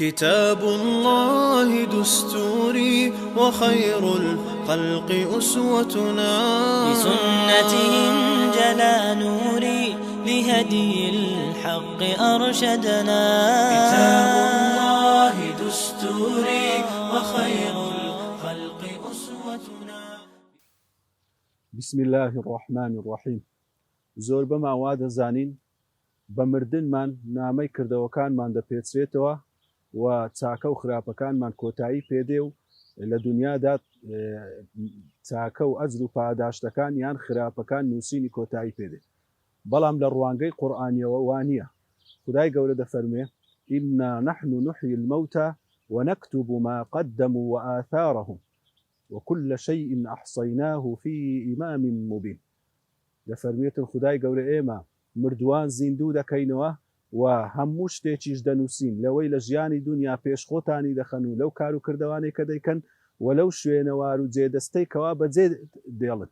كتاب الله دستوري وخير الخلق أسوتنا، بسنته انجلى نوري لهدي الحق أرشدنا. كتاب الله دستوري وخير الخلق أسوتنا. بسم الله الرحمن الرحيم. زۆر بەما وا دەزانین بە مردنمان نامەی کردەوەکانمان دەپێچرێتەوە و چاکە و خراپەکانمان کۆتایی پێدێ و لە دنیادا چاکە و ئەجر و پاداشتەکان یان خراپەکان نووسینی کۆتایی پێدێ. بەڵام لە ڕوانگەی قورئانیەوە وانە. خدای گەورە دەفەرمێ ئینا نحن نحیی المەوتە ونكتب ما قدموا وآثارهم وكل شيء أحصيناه في إمام مبين. دەفەرمێتن خدای گەورە ئێمە مردووان زیندوو دەکەینەوە و هەموو شتێکیش دەنووسین لەوەی لە ژیانی دنیا پێشخۆتانی دەخەن و لەو کار و کردوانەی کە دەیکەن و لەو شوێنەوار و جێدەستەی کەوا بەجێ دێڵن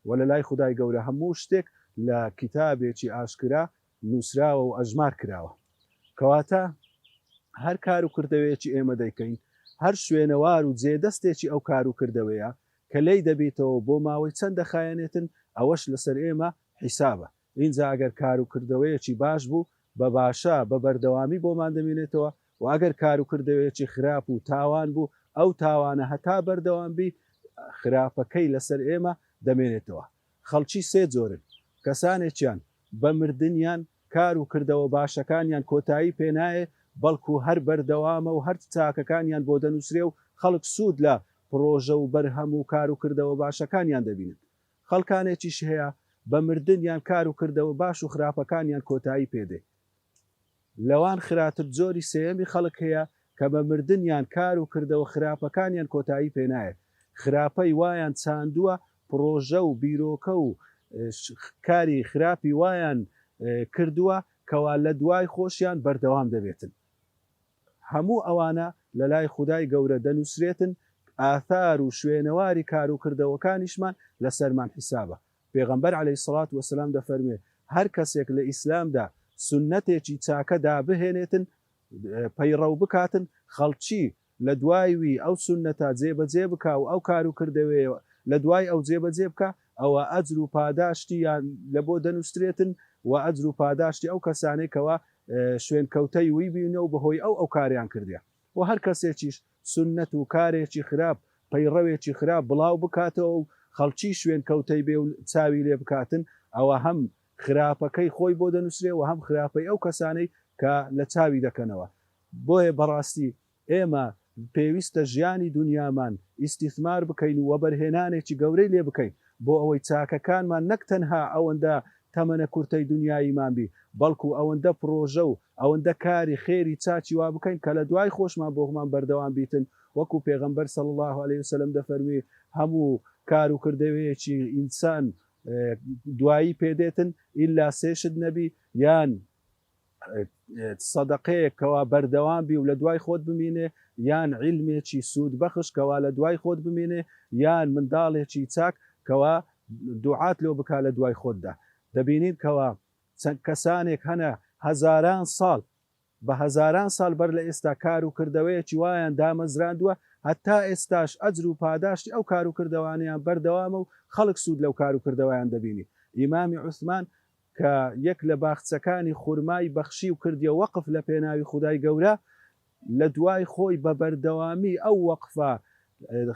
و لە لای خدای گەورە هەموو شتێک لە کتابێکی ئاشکرا نووسراوە و ئەژمار کراوە. کەواتە هەر کار و کردەوەیەکی ئێمە دەیکەین، هەر شوێنەوار و جێدەستێکی ئەو کار و کردەوەیە کە لی دەبێتەوە بۆ ماوەی چەند دەخایەنێتن ئەوەش لەسەر ئێمە حیسابە. اینجا ئەگەر کار و کردەوەیەکی باش بوو بە باشە بە بەردەوامی بۆمان دەمێنێتەوە و ئەگەر کار و کردەوەیەکی خراپ و تاوان بوو ئەو تاوانە هەتا بەردەوامبی خراپەکەی لەسەر ئێمە دەمێنێتەوە. خەڵکی سێ جۆرن: کەسانێکیان بە مردنیان کار و کردەوە باشەکانیان کۆتایی پێنایە بەڵکو هەر بەردەوامە و هەر چاکەکانیان بۆ دەنووسرێ و خەڵک سوود لە پرۆژە و بەرهەم و کار و کردەوە باشەکانیان دەبینن. خەڵکانێکیش هەیە بە مردنیان کار و کردەوە باش و خراپەکانیان کۆتایی پێدێ. لەوان خراتر جۆری سێیەمی خەڵک هەیە کە بە مردنیان کار و کردەوە خراپەکانیان کۆتایی پێنایە. خراپەی وایان چاندووە، پرۆژە و بیرۆکە و کاری خراپی وایان کردووە کەوا لە دوای خۆشیان بەردەوام دەبێتن. هەموو ئەوانە لە لای خودای گەورە دەنووسرێتن، ئاثار و شوێنەواری کار و کردەوەکانیشمان لەسەرمان حیسابە. پێغەمبەر عەلەیهی سەڵات وەسەلام دەفەرمێ هەر کەسێک لە ئیسلامدا سنەتێکی چاکەدا بهێنێتن، پەیڕەو بکاتن، خەڵکی لە دوایوی ئەو سنەتە جێبەجێ بکا و ئەو کار و کردەوەیە لە دوای ئەو جێبەجێ بکە، ئەوە ئەجر و پاداشتیان لە بۆ دەنووسرێتن و ئەجر و پاداشتی ئەو کەسانەی کەوا شوێن کەوتەی وی بینە و بەهۆی ئەو کاریان کردیا. و هەر کەسێکیش سنەت و کارێکی خراپ پەیڕەوێکی خراپ بڵاو بکاتەوە و خەڵکی شوێن کەوتەی بێ و چاوی لێ بکاتن، ئەوە هەم خراپەکەی خۆی بۆ دەنووسرێ و هەم خراپەی ئەو کەسانەی کە لە چاوی دەکەنەوە. بۆیە بەڕاستی ئێمە پێویستە ژیانی دنیامان ئیستیثمار بکەین و وەبەرهێنانێکی گەورەی لێ بکەین بۆ ئەوەی چاکەکانمان نەک تەنها ئەوەندە تەمەنە کورتەی دنیاییمان بی، بەڵکو ئەوەندە پرۆژە و ئەوەندە کاری خێری چاچی وا بکەین کە لە دوای خۆشمان بۆمان بەردەوام بیتن. وەکو پێغەمبەر صلی الله علیه وسلم دەفەرمێ هەموو کار و کردەوەیەکی ئینسان دوایی پێدێتن ئیلا سێشت نەبی، یان سەدەقەیەک کەوا بەردەوام بی و لە دوای خۆت بمینێ، یان عیلمێکی سوود بەخش کەوا لە دوای خۆت بمینێ، یان منداڵێکی چاک کەوا دوعات لۆ بکا لە دوای خۆتدا. دەبینین کەوا چەند کەسانێک هەنە هەزاران ساڵ بە هەزاران ساڵ بەر لە ئێستا کار و کردەوەیەکی وایان دامەزراندووە، هەتا ئێستاش ئەجر و پاداشتی ئەو کار و کردەوانیان بەردەوامە و خەڵک سوود لەو کار و کردەوەیان دەبینی. ئیمامی عوسمان کە یەک لە باخچەکانی خورمای بەخشی و کردیە وەقف لە پێناوی خودای گەورە، لە دوای خۆی بە بەردەوامی ئەو وەقفە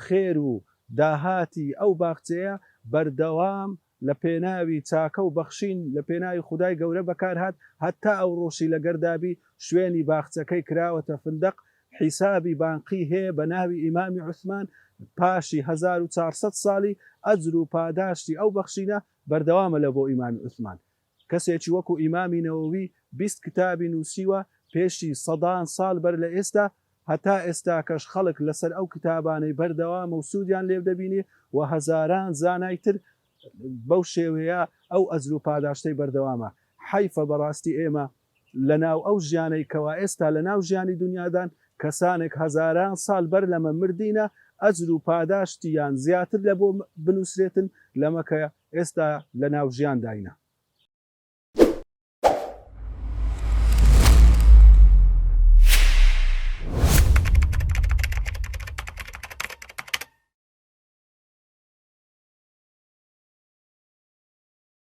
خێر و داهاتی ئەو باخچەیە بەردەوام لە پێناوی چاکە و بەخشین لە پێناوی خودای گەورە بەکارهات، هەتا ئەو ڕۆژی لە گەردابی شوێنی باخچەکەی کراوەتە فندق. حیسابی بانقی هەیە بە ناوی ئیمامی عوسمان، پاشی 1400 ساڵی ئەجر و پاداشتی ئەو بەخشینە بەردەوامە لە بۆ ئیمامی عوسمان. کەسێکی وەکو ئیمامی نەوەوی 20 کتابی نووسیوە پێشی سەدان ساڵ بەر لە ئێستا، هەتا ئێستا کەش خەڵک لەسەر ئەو کتابانەی بەردەوامە و سوودیان لێ دەبینێ و هەزاران زانایتر بەو شێوەیە ئەو ئەجر و پاداشتەی بەردەوامە. حیفە بەڕاستی ئێمە لەناو ئەو ژیانەی کەوا ئێستا لەناو ژیانی دنیادان کەسانێک هەزاران ساڵ بەر لەمە مردینە ئەجر و پاداشتیان زیاتر لە بۆ بنووسرێتن لەمەکە ئێستا لەناو ژیان داینە.